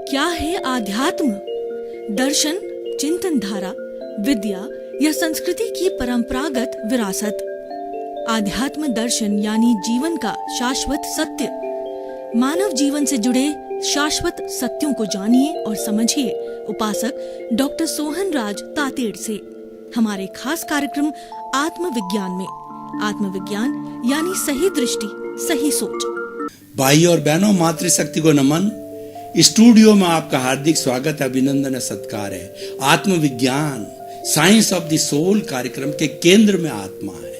क्या है आध्यात्म? दर्शन, चिंतन धारा, विद्या या संस्कृति की परंपरागत विरासत। आध्यात्म दर्शन यानी जीवन का शाश्वत सत्य। मानव जीवन से जुड़े शाश्वत सत्यों को जानिए और समझिए उपासक डॉक्टर सोहन राज तातेड़ से हमारे खास कार्यक्रम आत्मविज्ञान में। आत्मविज्ञान यानी सही दृष्टि, सही सोच। भाई और बहनों, मातृशक्ति को नमन। स्टूडियो में आपका हार्दिक स्वागत, अभिनंदन और सत्कार है। आत्मविज्ञान, साइंस ऑफ द सोल कार्यक्रम के केंद्र में आत्मा है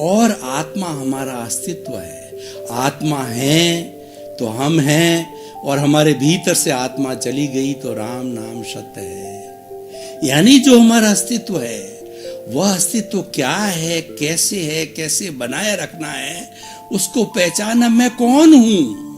और आत्मा हमारा अस्तित्व है। आत्मा है तो हम हैं और हमारे भीतर से आत्मा चली गई तो राम नाम सत्य है। यानी जो हमारा अस्तित्व है वह अस्तित्व क्या है, कैसे बनाए रखना है, उसको पहचाना मैं कौन हूं।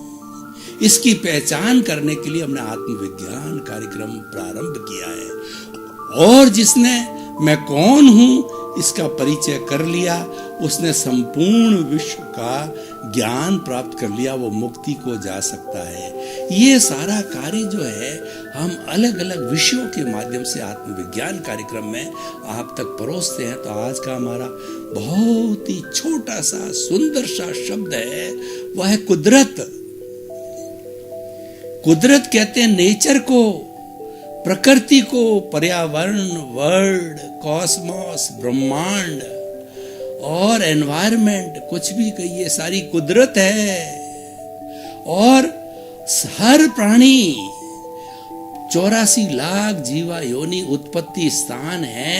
इसकी पहचान करने के लिए हमने आत्मविज्ञान कार्यक्रम प्रारंभ किया है और जिसने मैं कौन हूं इसका परिचय कर लिया, उसने संपूर्ण विश्व का ज्ञान प्राप्त कर लिया, वो मुक्ति को जा सकता है। ये सारा कार्य जो है हम अलग अलग विषयों के माध्यम से आत्मविज्ञान कार्यक्रम में आप तक परोसते हैं। तो आज का हमारा बहुत ही छोटा सा सुंदर सा शब्द है, वह है कुदरत। कुदरत कहते हैं नेचर को, प्रकृति को, पर्यावरण, वर्ल्ड, कॉस्मोस, ब्रह्मांड और एनवायरनमेंट, कुछ भी कहिए, सारी कुदरत है। और हर प्राणी 84 लाख जीवा योनि उत्पत्ति स्थान है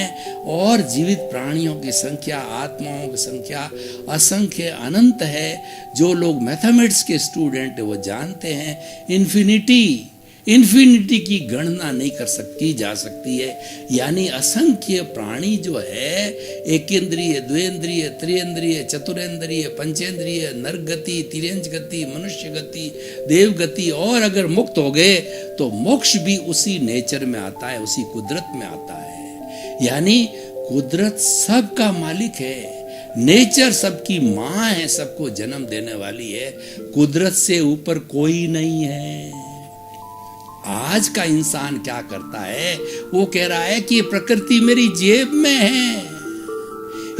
और जीवित प्राणियों की संख्या, आत्माओं की संख्या असंख्य अनंत है। जो लोग मैथमेटिक्स के स्टूडेंट वो जानते हैं इन्फिनिटी की गणना नहीं जा सकती है। यानी असंख्य प्राणी जो है, एकेंद्रिय, द्विंद्रिय, त्रिंद्रिय, चतुरेंद्रिय, पंचेंद्रिय, नर गति, तिर्यंज गति, मनुष्य गति, देव गति, और अगर मुक्त हो गए तो मोक्ष भी उसी नेचर में आता है, उसी कुदरत में आता है। यानी कुदरत सबका मालिक है, नेचर सबकी माँ है, सबको जन्म देने वाली है। कुदरत से ऊपर कोई नहीं है। आज का इंसान क्या करता है, वो कह रहा है कि प्रकृति मेरी जेब में है,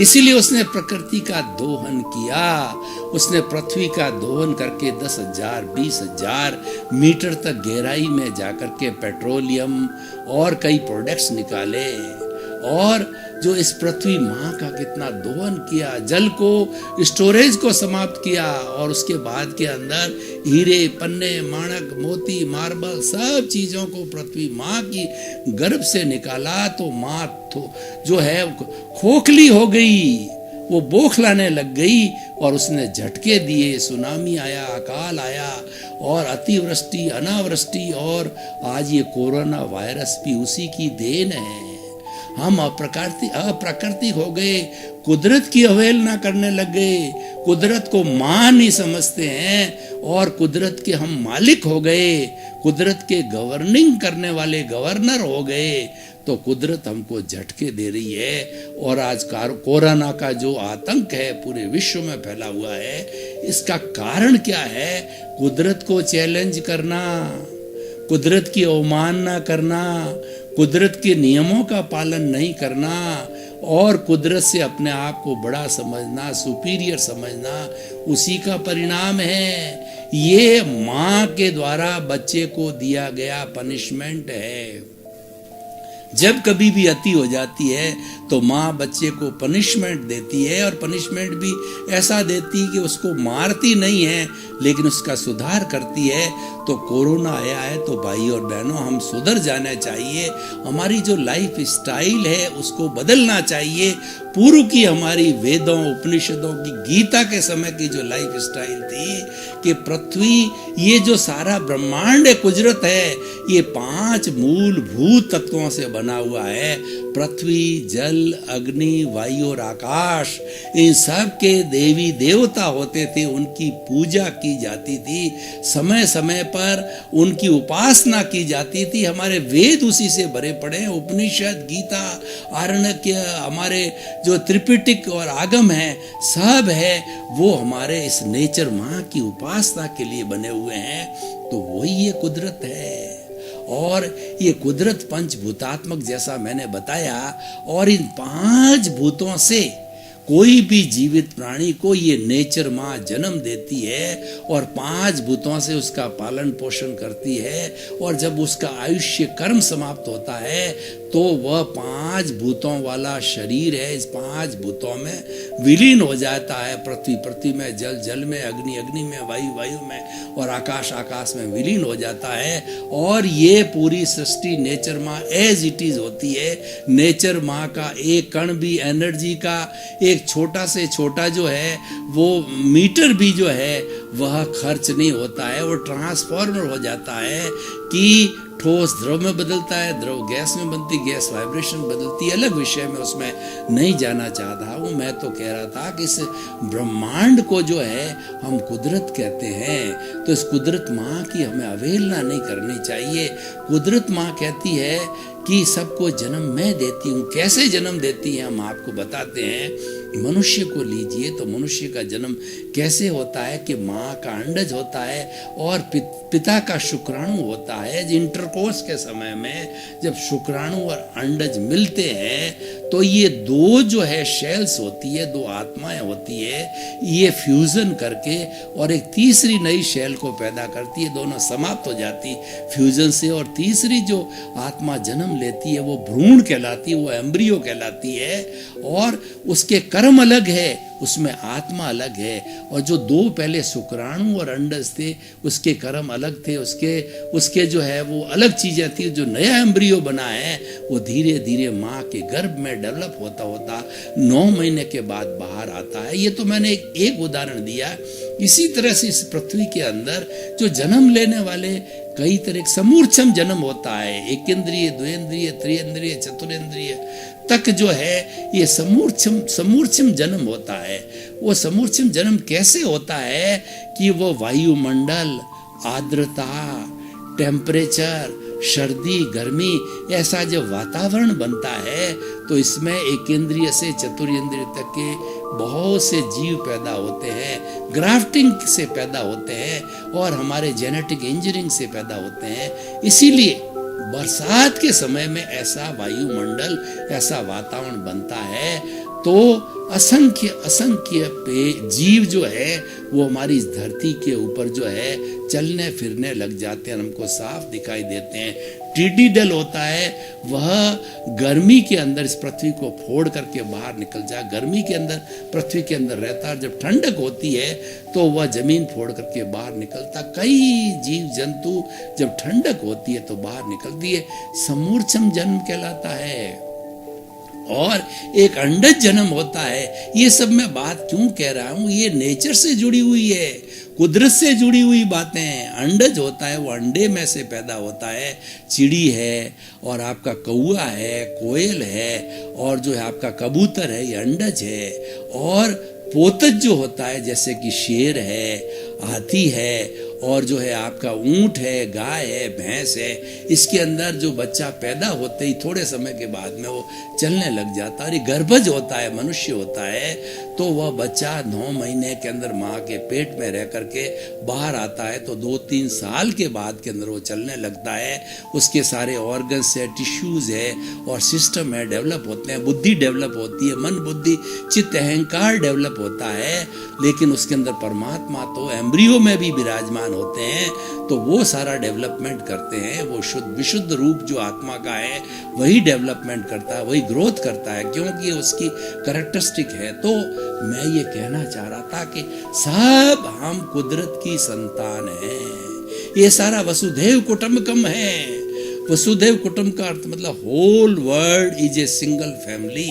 इसीलिए उसने प्रकृति का दोहन किया। उसने पृथ्वी का दोहन करके 10,000 20,000 मीटर तक गहराई में जाकर के पेट्रोलियम और कई प्रोडक्ट्स निकाले और जो इस पृथ्वी माँ का कितना दोहन किया, जल को, स्टोरेज को समाप्त किया और उसके बाद के अंदर हीरे, पन्ने, माणक, मोती, मार्बल, सब चीजों को पृथ्वी माँ की गर्भ से निकाला। तो माँ जो है खोखली हो गई, वो बोखलाने लग गई और उसने झटके दिए, सुनामी आया, अकाल आया और अतिवृष्टि, अनावृष्टि, और आज ये कोरोना वायरस भी उसी की देन है। हम अप्राकृतिक हो गए, कुदरत की अवहेलना करने लग गए, कुदरत को मां नहीं समझते हैं और कुदरत के हम मालिक हो गए, कुदरत के गवर्निंग करने वाले गवर्नर हो गए। तो कुदरत हमको झटके दे रही है और आज कोरोना का जो आतंक है पूरे विश्व में फैला हुआ है, इसका कारण क्या है? कुदरत को चैलेंज करना, कुदरत की अवमानना करना, कुदरत के नियमों का पालन नहीं करना और कुदरत से अपने आप को बड़ा समझना, सुपीरियर समझना, उसी का परिणाम है। ये माँ के द्वारा बच्चे को दिया गया पनिशमेंट है। जब कभी भी अति हो जाती है तो माँ बच्चे को पनिशमेंट देती है और पनिशमेंट भी ऐसा देती है कि उसको मारती नहीं है लेकिन उसका सुधार करती है। तो कोरोना आया है तो भाई और बहनों, हम सुधर जाना चाहिए। हमारी जो लाइफ स्टाइल है उसको बदलना चाहिए। पूर्व की हमारी वेदों, उपनिषदों की, गीता के समय की जो लाइफ स्टाइल थी कि पृथ्वी, ये जो सारा ब्रह्मांड है, कुदरत है, ये 5 मूलभूत तत्वों से बना हुआ है। पृथ्वी, जल, अग्नि, वायु और आकाश, इन सब के देवी देवता होते थे, उनकी पूजा की जाती थी, समय समय पर उनकी उपासना की जाती थी। हमारे वेद उसी से भरे पड़े हैं, उपनिषद, गीता, आरण्यक, हमारे जो त्रिपिटक और आगम है, सब है वो हमारे इस नेचर माँ की उपासना के लिए बने हुए हैं। तो वही ये कुदरत है। और ये कुदरत पंचभूतात्मक जैसा मैंने बताया, और इन 5 भूतों से कोई भी जीवित प्राणी को ये नेचर माँ जन्म देती है और 5 भूतों से उसका पालन पोषण करती है। और जब उसका आयुष्य कर्म समाप्त होता है तो वह 5 भूतों वाला शरीर है, इस 5 भूतों में विलीन हो जाता है। पृथ्वी पृथ्वी में, जल जल में, अग्नि अग्नि में, वायु वायु में और आकाश आकाश में विलीन हो जाता है। और ये पूरी सृष्टि नेचर माँ एज इट इज होती है। नेचर माँ का एक कण भी, एनर्जी का एक छोटा से छोटा जो है वो मीटर भी जो है वह खर्च नहीं होता है। वो ट्रांसफॉर्मर हो जाता है कि ठोस द्रव में बदलता है, द्रव गैस में बनती, गैस वाइब्रेशन बदलती है। अलग विषय में उसमें नहीं जाना चाहता हूँ। मैं तो कह रहा था कि इस ब्रह्मांड को जो है हम कुदरत कहते हैं, तो इस कुदरत माँ की हमें अवहेलना नहीं करनी चाहिए। कुदरत माँ कहती है कि सबको जन्म मैं देती हूँ। कैसे जन्म देती है हम आपको बताते हैं। मनुष्य को लीजिए तो मनुष्य का जन्म कैसे होता है कि माँ का अंडज होता है और पिता का शुक्राणु होता है। इंटरकोर्स के समय में जब शुक्राणु और अंडज मिलते हैं तो ये 2 जो है शेल्स होती है, 2 आत्माएं होती है, ये फ्यूजन करके और एक तीसरी नई शेल को पैदा करती है। दोनों समाप्त हो जाती फ्यूजन से, और तीसरी जो आत्मा जन्म लेती है वो भ्रूण कहलाती है, वो एम्ब्रियो कहलाती है। और उसके कर्म अलग है, उसमें आत्मा अलग है। और जो 2 पहले शुक्राणु और अंडज थे उसके कर्म अलग थे, उसके जो है वो अलग चीजें थी। जो नया एम्ब्रियो बना है वो धीरे धीरे माँ के गर्भ में डेवलप होता होता 9 महीने के बाद बाहर आता है। ये तो मैंने एक उदाहरण दिया। इसी तरह से इस पृथ्वी के अंदर जो जन्म लेने वाले कई तरह समूर्छम जन्म होता है, एक इंद्रिय, द्विंद्रिय, त्रिइंद्रिय, चतुरेंद्रिय तक जो है ये समूर्छम जन्म होता है। वो समूर्छम जन्म कैसे होता है कि वो वायुमंडल, आर्द्रता, टेम्परेचर, सर्दी गर्मी, ऐसा जब वातावरण बनता है तो इसमें एक इंद्रिय से चतुरेंद्रिय तक के बहुत से जीव पैदा होते हैं, ग्राफ्टिंग से पैदा होते हैं और हमारे जेनेटिक इंजीनियरिंग से पैदा होते हैं। इसीलिए बरसात के समय में ऐसा वायुमंडल, ऐसा वातावरण बनता है तो असंख्य जीव जो है वो हमारी इस धरती के ऊपर जो है चलने फिरने लग जाते हैं, हमको साफ दिखाई देते हैं। टिड्डी दल होता है, वह गर्मी के अंदर इस पृथ्वी को फोड़ करके बाहर निकल जाए, गर्मी के अंदर पृथ्वी के अंदर रहता है। जब ठंडक होती है तो वह जमीन फोड़ करके बाहर निकलता। कई जीव जंतु जब ठंडक होती है तो बाहर निकलती है। समूर्छम जन्म कहलाता है। और एक अंडज जन्म होता है। ये सब मैं बात क्यों कह रहा हूँ, ये नेचर से जुड़ी हुई है, कुदरत से जुड़ी हुई बातें। अंडज होता है वो अंडे में से पैदा होता है। चिड़ी है और आपका कौआ है, कोयल है और जो है आपका कबूतर है, ये अंडज है। और पोतज जो होता है जैसे कि शेर है, हाथी है और जो है आपका ऊंट है, गाय है, भैंस है, इसके अंदर जो बच्चा पैदा होते ही थोड़े समय के बाद में वो चलने लग जाता है। और ये गर्भज होता है, मनुष्य होता है, तो वह बच्चा 9 महीने के अंदर माँ के पेट में रह करके बाहर आता है तो 2-3 साल के बाद के अंदर वो चलने लगता है। उसके सारे ऑर्गन्स है, टिश्यूज है और सिस्टम है, डेवलप होते हैं, बुद्धि डेवलप होती है, मन बुद्धि चित्त अहंकार डेवलप होता है। लेकिन उसके अंदर परमात्मा तो एम्ब्रियो में भी विराजमान होते हैं, तो वो सारा डेवलपमेंट करते हैं। वो विशुद्ध रूप जो आत्मा का है वही डेवलपमेंट करता है, वही ग्रोथ करता है, क्योंकि उसकी कैरेक्टरिस्टिक है। तो मैं ये कहना चाह रहा था कि सब हम कुदरत की संतान हैं। ये सारा वसुधैव कुटुंबकम है। वसुधैव कुटुंब का अर्थ मतलब whole world is a single family.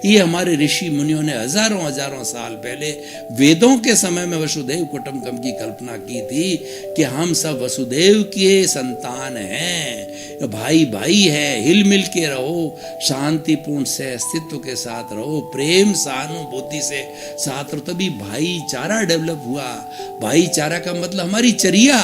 ये हमारे ऋषि मुनियों ने हजारों साल पहले वेदों के समय में वसुधैव कुटुंबकम की कल्पना की थी कि हम सब वसुधैव के संतान हैं, भाई भाई है, हिल मिल के रहो, शांतिपूर्ण से अस्तित्व के साथ रहो, प्रेम सहानुभूति से साथ रहो, तभी भाईचारा डेवलप हुआ। भाईचारा का मतलब हमारी चर्या,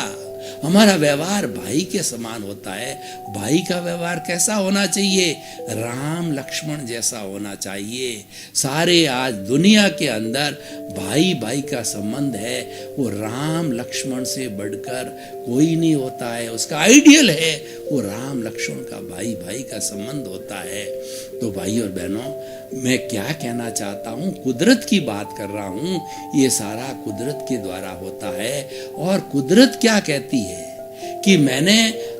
हमारा व्यवहार भाई के समान होता है। भाई का व्यवहार कैसा होना चाहिए? राम लक्ष्मण जैसा होना चाहिए। सारे आज दुनिया के अंदर भाई भाई का संबंध है, वो राम लक्ष्मण से बढ़कर कोई नहीं होता है। उसका आइडियल है वो राम लक्ष्मण का भाई भाई का संबंध होता है। तो भाई और बहनों, मैं क्या कहना चाहता हूँ, कुदरत की बात कर रहा हूँ। ये सारा कुदरत के द्वारा होता है। और कुदरत क्या कहती है कि मैंने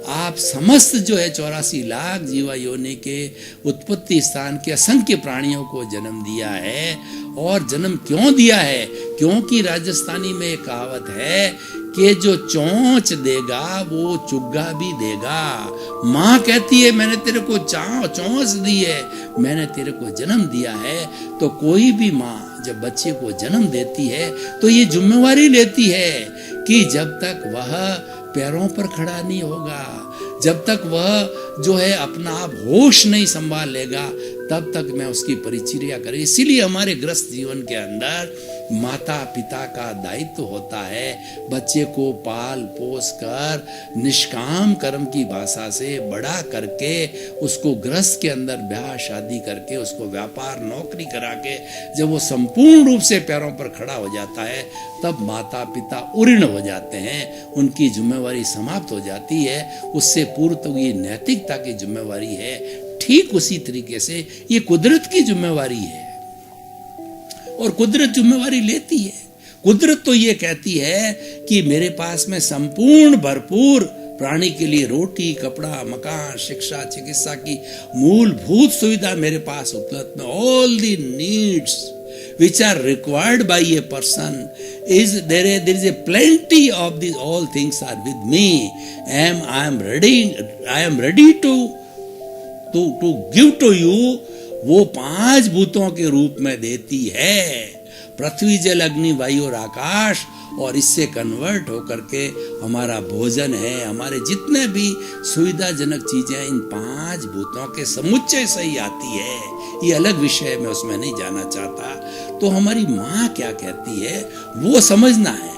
आप समस्त जो है 84 लाख जीवा योनि के उत्पत्ति स्थान के असंख्य प्राणियों को जन्म दिया है। और जन्म क्यों दिया है? क्योंकि राजस्थानी में एक कहावत है कि जो चोंच देगा वो चुग्गा भी देगा। माँ कहती है मैंने तेरे को चोंच दी है, मैंने तेरे को जन्म दिया है। तो कोई भी माँ जब बच्चे को जन्म देती है तो ये जिम्मेवारी लेती है कि जब तक वह पैरों पर खड़ा नहीं होगा, जब तक वह जो है अपना आप होश नहीं संभाल लेगा, तब तक मैं उसकी परिचर्या करें। इसीलिए हमारे ग्रस्त जीवन के अंदर माता पिता का दायित्व होता है बच्चे को पाल पोस कर निष्काम कर्म की भाषा से बड़ा करके उसको ग्रस्त के अंदर ब्याह शादी करके उसको व्यापार नौकरी करा के जब वो संपूर्ण रूप से पैरों पर खड़ा हो जाता है तब माता पिता उऋण हो जाते हैं, उनकी जिम्मेवारी समाप्त हो जाती है। उससे पूर्व तो ये नैतिकता की जिम्मेवारी है। ठीक उसी तरीके से ये कुदरत की जिम्मेवारी है और कुदरत जिम्मेवारी लेती है। कुदरत तो ये कहती है कि मेरे पास में संपूर्ण भरपूर प्राणी के लिए रोटी कपड़ा मकान शिक्षा चिकित्सा की मूलभूत सुविधा मेरे पास उपलब्ध है। All the needs which are required by a person is there is a plenty of these all things are with me. I am ready to give to you। वो 5 भूतों के रूप में देती है, पृथ्वी जल अग्नि वायु और आकाश, और इससे कन्वर्ट होकर के हमारा भोजन है, हमारे जितने भी सुविधाजनक चीजें इन 5 भूतों के समुच्चय से ही आती है। ये अलग विषय है, मैं उसमें नहीं जाना चाहता। तो हमारी माँ क्या कहती है वो समझना है।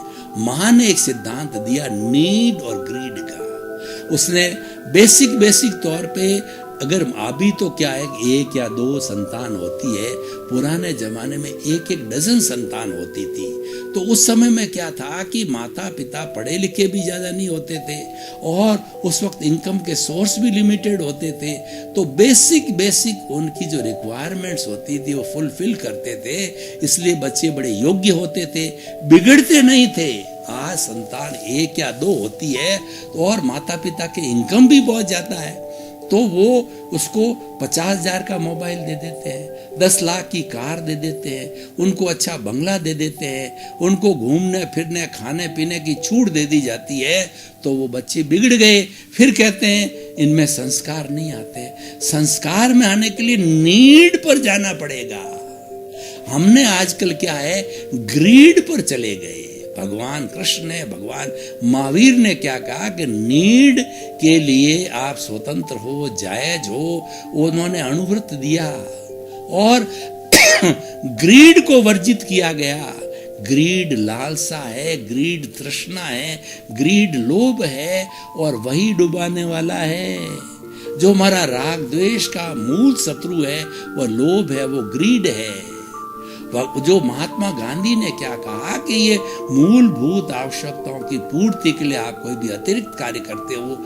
माँ ने एक सिद्धांत दिया नीड और ग्रीड का। उसने बेसिक तौर पे अगर अभी तो क्या है 1 या 2 संतान होती है, पुराने जमाने में 1 डजन संतान होती थी। तो उस समय में क्या था कि माता पिता पढ़े लिखे भी ज्यादा नहीं होते थे और उस वक्त इनकम के सोर्स भी लिमिटेड होते थे। तो बेसिक उनकी जो रिक्वायरमेंट्स होती थी वो फुलफिल करते थे, इसलिए बच्चे बड़े योग्य होते थे, बिगड़ते नहीं थे। आज संतान 1 या 2 होती है और माता पिता के इनकम भी बहुत ज्यादा है, तो वो उसको 50,000 का मोबाइल दे देते हैं, 10 लाख की कार दे देते हैं, उनको अच्छा बंगला दे देते हैं, उनको घूमने फिरने खाने पीने की छूट दे दी जाती है। तो वो बच्चे बिगड़ गए। फिर कहते हैं इनमें संस्कार नहीं आते। संस्कार में आने के लिए नीड पर जाना पड़ेगा। हमने आजकल क्या है ग्रीड पर चले गए। भगवान कृष्ण ने भगवान महावीर ने क्या कहा कि नीड के लिए आप स्वतंत्र हो, जायज हो, उन्होंने अनुव्रत दिया और ग्रीड को वर्जित किया गया। ग्रीड लालसा है, ग्रीड तृष्णा है, ग्रीड लोभ है और वही डुबाने वाला है। जो हमारा राग द्वेष का मूल शत्रु है वह लोभ है, वो ग्रीड है। जो महात्मा गांधी ने क्या कहा कि ये मूलभूत आवश्यकताओं की पूर्ति के लिए आप कोई भी अतिरिक्त कार्य करते हो,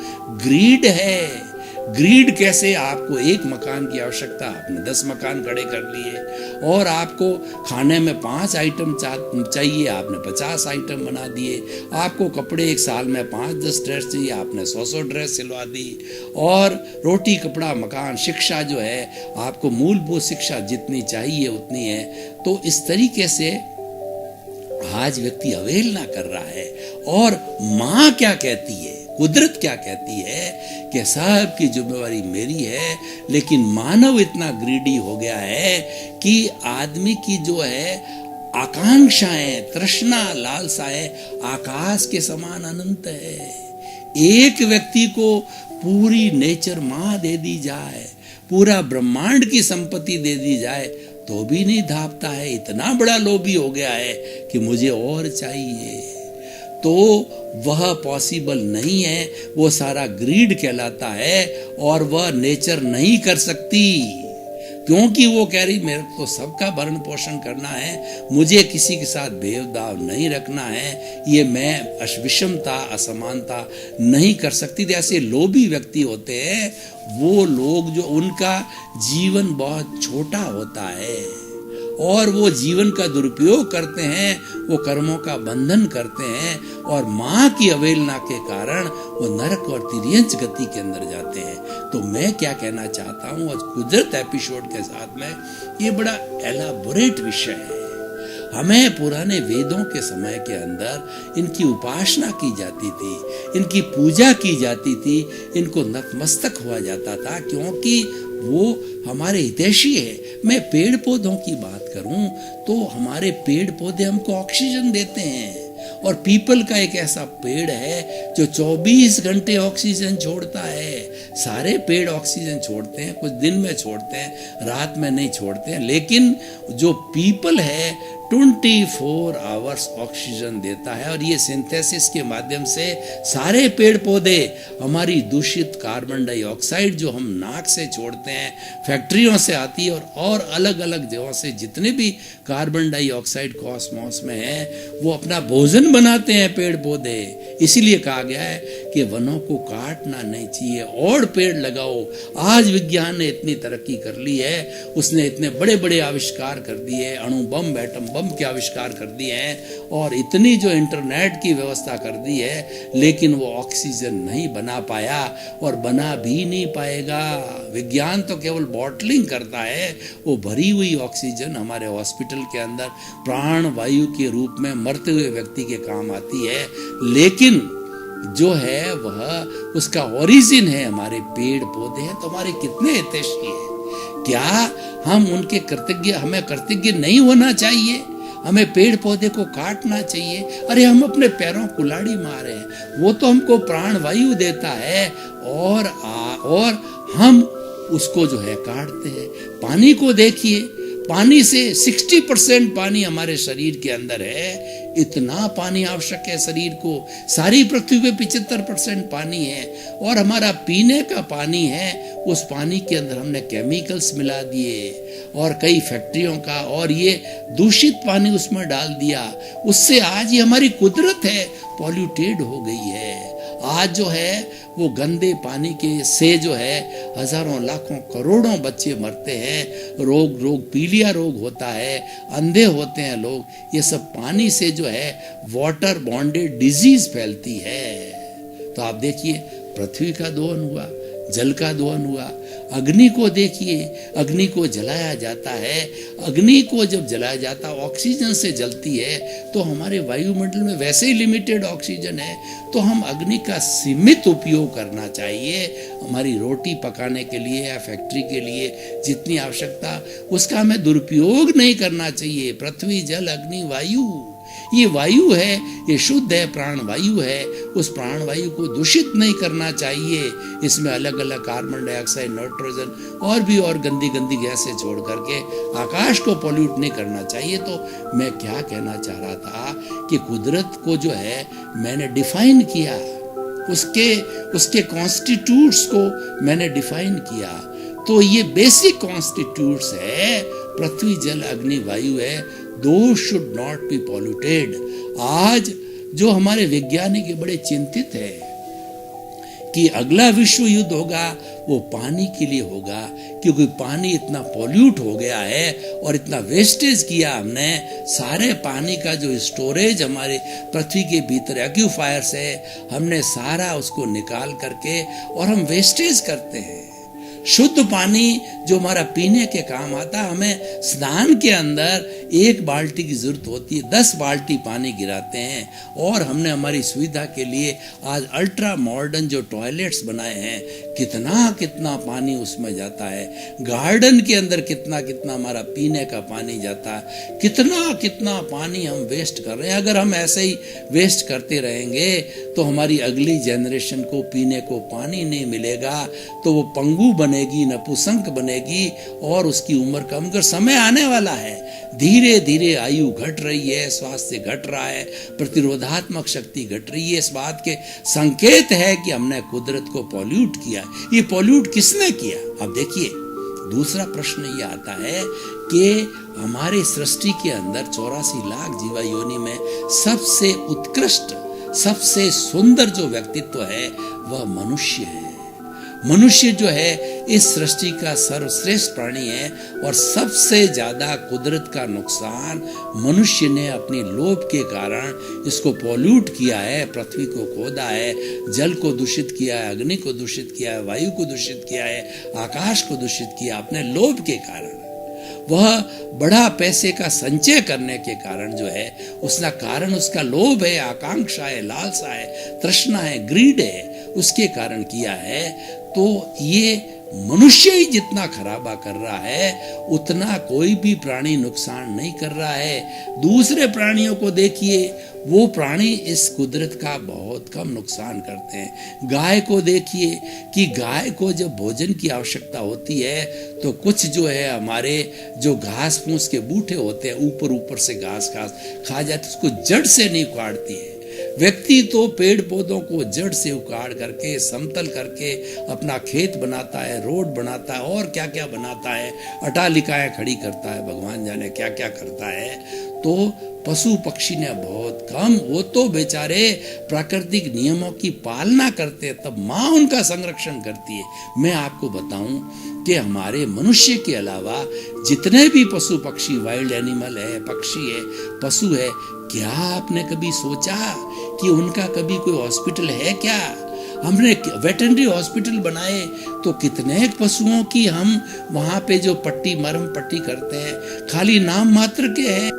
ग्रीड है। ग्रीड कैसे? आपको 1 मकान की आवश्यकता, आपने 10 मकान खड़े कर लिए, और आपको खाने में 5 आइटम चाहिए, आपने 50 आइटम बना दिए। आपको कपड़े 1 साल में 5-10 ड्रेस चाहिए, आपने 100 ड्रेस सिलवा दी। और रोटी कपड़ा मकान शिक्षा जो है, आपको मूलभूत शिक्षा जितनी चाहिए उतनी है। तो इस तरीके से आज व्यक्ति अवहेलना कर रहा है। और माँ क्या कहती है, कुदरत क्या कहती है कि सब की जिम्मेवारी मेरी है, लेकिन मानव इतना ग्रीडी हो गया है कि आदमी की जो है आकांक्षाएं, तृष्णा, लालसाएं आकाश के समान अनंत है। एक व्यक्ति को पूरी नेचर माँ दे दी जाए, पूरा ब्रह्मांड की संपत्ति दे दी जाए तो भी नहीं धापता है। इतना बड़ा लोभी हो गया है कि मुझे और चाहिए। तो वह पॉसिबल नहीं है, वो सारा ग्रीड कहलाता है और वह नेचर नहीं कर सकती, क्योंकि वो कह रही मेरे को सबका भरण पोषण करना है, मुझे किसी के साथ भेदभाव नहीं रखना है, ये मैं विषमता असमानता नहीं कर सकती। ऐसे लोभी व्यक्ति होते हैं वो लोग जो उनका जीवन बहुत छोटा होता है और वो जीवन का दुरुपयोग करते हैं, वो कर्मों का बंधन करते हैं और माँ की अवहेलना के कारण वो नरक और तिर्यंच गति के अंदर जाते हैं। तो मैं क्या कहना चाहता हूँ आज कुदरत एपिसोड के साथ में, ये बड़ा एलाबोरेट विषय है। हमें पुराने वेदों के समय के अंदर इनकी उपासना की जाती थी, इनकी पूजा की जाती थी, इनको नतमस्तक हुआ जाता था, क्योंकि वो हमारे हितैषी है। मैं पेड़ पौधों की बात करूं तो हमारे पेड़ पौधे हमको ऑक्सीजन देते हैं, और पीपल का एक ऐसा पेड़ है जो 24 घंटे ऑक्सीजन छोड़ता है। सारे पेड़ ऑक्सीजन छोड़ते हैं, कुछ दिन में छोड़ते हैं, रात में नहीं छोड़ते हैं, लेकिन जो पीपल है 24 आवर्स ऑक्सीजन देता है। और ये सिंथेसिस के माध्यम से सारे पेड़ पौधे हमारी दूषित कार्बन डाइऑक्साइड जो हम नाक से छोड़ते हैं, फैक्ट्रियों से आती है और अलग अलग जगहों से जितने भी कार्बन डाइऑक्साइड कॉस्मॉस में है, वो अपना भोजन बनाते हैं पेड़ पौधे। इसीलिए कहा गया है कि वनों को काटना नहीं चाहिए और पेड़ लगाओ। आज विज्ञान ने इतनी तरक्की कर ली है, उसने इतने बड़े बड़े आविष्कार कर दिए, अणु बम एटम बम के आविष्कार कर दिए हैं और इतनी जो इंटरनेट की व्यवस्था कर दी है, लेकिन वो ऑक्सीजन नहीं बना पाया और बना भी नहीं पाएगा। विज्ञान तो केवल बॉटलिंग करता है, वो भरी हुई ऑक्सीजन हमारे हॉस्पिटल के अंदर प्राण वायु के रूप में मरते हुए व्यक्ति के काम आती है, लेकिन जो है वह उसका ओरिजिन है हमारे पेड़ पौधे हैं। तो हमारे कितने हितैषी है, क्या हम उनके कृतज्ञ, हमें कृतज्ञ नहीं होना चाहिए? हमें पेड़ पौधे को काटना चाहिए? अरे हम अपने पैरों कुल्हाड़ी मारे हैं, वो तो हमको प्राण वायु देता है और हम उसको जो है काटते हैं। पानी को देखिए, पानी से 60% पानी हमारे शरीर के अंदर है, इतना पानी आवश्यक है शरीर को। सारी पृथ्वी पे 75% पानी है और हमारा पीने का पानी है, उस पानी के अंदर हमने केमिकल्स मिला दिए और कई फैक्ट्रियों का, और ये दूषित पानी उसमें डाल दिया। उससे आज ये हमारी कुदरत है पॉल्यूटेड हो गई है। आज जो है वो गंदे पानी के से जो है हजारों लाखों करोड़ों बच्चे मरते हैं, रोग पीलिया रोग होता है, अंधे होते हैं लोग। ये सब पानी से जो है वाटर बॉन्डेड डिजीज फैलती है। तो आप देखिए, पृथ्वी का दोहन हुआ, जल का दोहन हुआ, अग्नि को देखिए, अग्नि को जलाया जाता है। अग्नि को जब जलाया जाता है, ऑक्सीजन से जलती है, तो हमारे वायुमंडल में वैसे ही लिमिटेड ऑक्सीजन है, तो हम अग्नि का सीमित उपयोग करना चाहिए। हमारी रोटी पकाने के लिए या फैक्ट्री के लिए जितनी आवश्यकता, उसका हमें दुरुपयोग नहीं करना चाहिए। पृथ्वी जल अग्नि वायु, ये वायु है, ये शुद्ध है, प्राण वायु है, उस प्राण वायु को दूषित नहीं करना चाहिए। इसमें अलग अलग कार्बन डाइऑक्साइड, नाइट्रोजन और भी और गंदी गंदी गैसें छोड़ करके आकाश को पॉल्यूट नहीं करना चाहिए। तो मैं क्या कहना चाह रहा था कि कुदरत को जो है मैंने डिफाइन किया, उसके कॉन्स्टिट्यूट्स को मैंने डिफाइन किया। तो ये बेसिक कॉन्स्टिट्यूट्स है, पृथ्वी जल अग्नि वायु है, दो शुड नॉट बी पॉल्यूटेड। आज जो हमारे वैज्ञानिक बड़े चिंतित है कि अगला विश्व युद्ध होगा वो पानी के लिए होगा, क्योंकि पानी इतना पॉल्यूट हो गया है और इतना वेस्टेज किया हमने। सारे पानी का जो स्टोरेज हमारे पृथ्वी के भीतर एक्यूफायर्स है, हमने सारा उसको निकाल करके और हम वेस्टेज करते हैं। शुद्ध पानी जो हमारा पीने के काम आता, हमें स्नान के अंदर 1 बाल्टी की जरूरत होती है, 10 बाल्टी पानी गिराते हैं। और हमने हमारी सुविधा के लिए आज अल्ट्रा मॉडर्न जो टॉयलेट्स बनाए हैं, कितना कितना पानी उसमें जाता है। गार्डन के अंदर कितना कितना हमारा पीने का पानी जाता है, कितना कितना पानी हम वेस्ट कर रहे हैं। अगर हम ऐसे ही वेस्ट करते रहेंगे तो हमारी अगली जनरेशन को पीने को पानी नहीं मिलेगा, तो वो पंगु बनेगी, नपुंसक बनेगी और उसकी उम्र कम कर। समय आने वाला है धीरे धीरे आयु घट रही है, स्वास्थ्य घट रहा है, प्रतिरोधात्मक शक्ति घट रही है, इस बात के संकेत है कि हमने कुदरत को पॉल्यूट किया। ये पॉल्यूट किसने किया? अब देखिए, दूसरा प्रश्न ये आता है कि हमारे सृष्टि के अंदर 84 लाख जीवा योनि में सबसे उत्कृष्ट, सबसे सुंदर जो व्यक्तित्व है वह मनुष्य है। मनुष्य जो है इस सृष्टि का सर्वश्रेष्ठ प्राणी है और सबसे ज्यादा कुदरत का नुकसान मनुष्य ने अपनी लोभ के कारण इसको पॉल्यूट किया है, पृथ्वी को खोदा है, जल को दूषित किया है, अग्नि को दूषित किया है, वायु को दूषित किया है, आकाश को दूषित किया अपने लोभ के कारण। वह बड़ा पैसे का संचय करने के कारण जो है उसका कारण उसका लोभ है, आकांक्षा है, लालसा है, तृष्णा है, ग्रीड है, उसके कारण किया है। तो ये मनुष्य ही जितना खराबा कर रहा है उतना कोई भी प्राणी नुकसान नहीं कर रहा है। दूसरे प्राणियों को देखिए, वो प्राणी इस कुदरत का बहुत कम नुकसान करते हैं। गाय को देखिए कि गाय को जब भोजन की आवश्यकता होती है तो कुछ जो है हमारे जो घास फूस के बूटे होते हैं ऊपर ऊपर से घास खा जाते, उसको जड़ से नहीं उखाड़ती है। व्यक्ति तो पेड़ पौधों को जड़ से उखाड़ करके समतल करके अपना खेत बनाता है, रोड बनाता है और क्या क्या बनाता है, अटालिकाएं खड़ी करता है, भगवान जाने क्या क्या करता है। तो पशु पक्षी ने बहुत कम, वो तो बेचारे प्राकृतिक नियमों की पालना करते हैं, तब माँ उनका संरक्षण करती है। मैं आपको बताऊं कि हमारे मनुष्य के अलावा जितने भी पशु पक्षी, वाइल्ड एनिमल है, पक्षी है, पशु है, क्या आपने कभी सोचा कि उनका कभी कोई हॉस्पिटल है क्या? हमने वेटरनरी हॉस्पिटल बनाए तो कितने पशुओं की हम वहां पे जो पट्टी, मरहम पट्टी करते हैं, खाली नाम मात्र के हैं।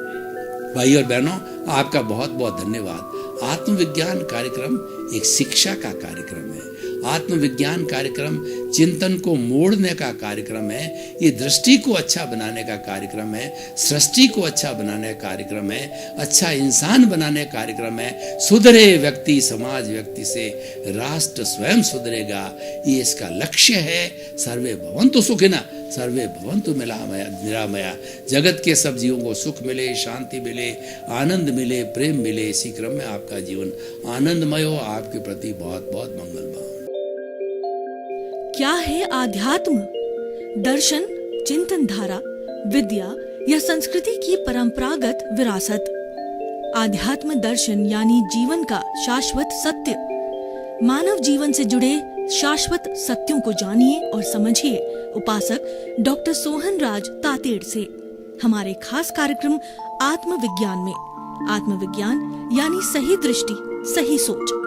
भाई और बहनों, आपका बहुत बहुत धन्यवाद। आत्मविज्ञान कार्यक्रम एक शिक्षा का कार्यक्रम है। आत्मविज्ञान कार्यक्रम चिंतन को मोड़ने का कार्यक्रम है। ये दृष्टि को अच्छा बनाने का कार्यक्रम है, सृष्टि को अच्छा बनाने का कार्यक्रम है, अच्छा इंसान बनाने का कार्यक्रम है। सुधरे व्यक्ति समाज व्यक्ति से राष्ट्र स्वयं सुधरेगा, ये इसका लक्ष्य है। सर्वे भवन्तु सुखिनः, सर्वे भवन्तु निरामया। जगत के सब जीवों को सुख मिले, शांति मिले, आनंद मिले, प्रेम मिले। इसी क्रम में आपका जीवन आनंदमय हो। आपके प्रति बहुत बहुत मंगल भाव। क्या है आध्यात्म? दर्शन, चिंतन धारा, विद्या या संस्कृति की परंपरागत विरासत। आध्यात्म दर्शन यानी जीवन का शाश्वत सत्य। मानव जीवन से जुड़े शाश्वत सत्यों को जानिए और समझिए उपासक डॉक्टर सोहनराज तातेड़ से हमारे खास कार्यक्रम आत्मविज्ञान में। आत्मविज्ञान यानी सही दृष्टि, सही सोच।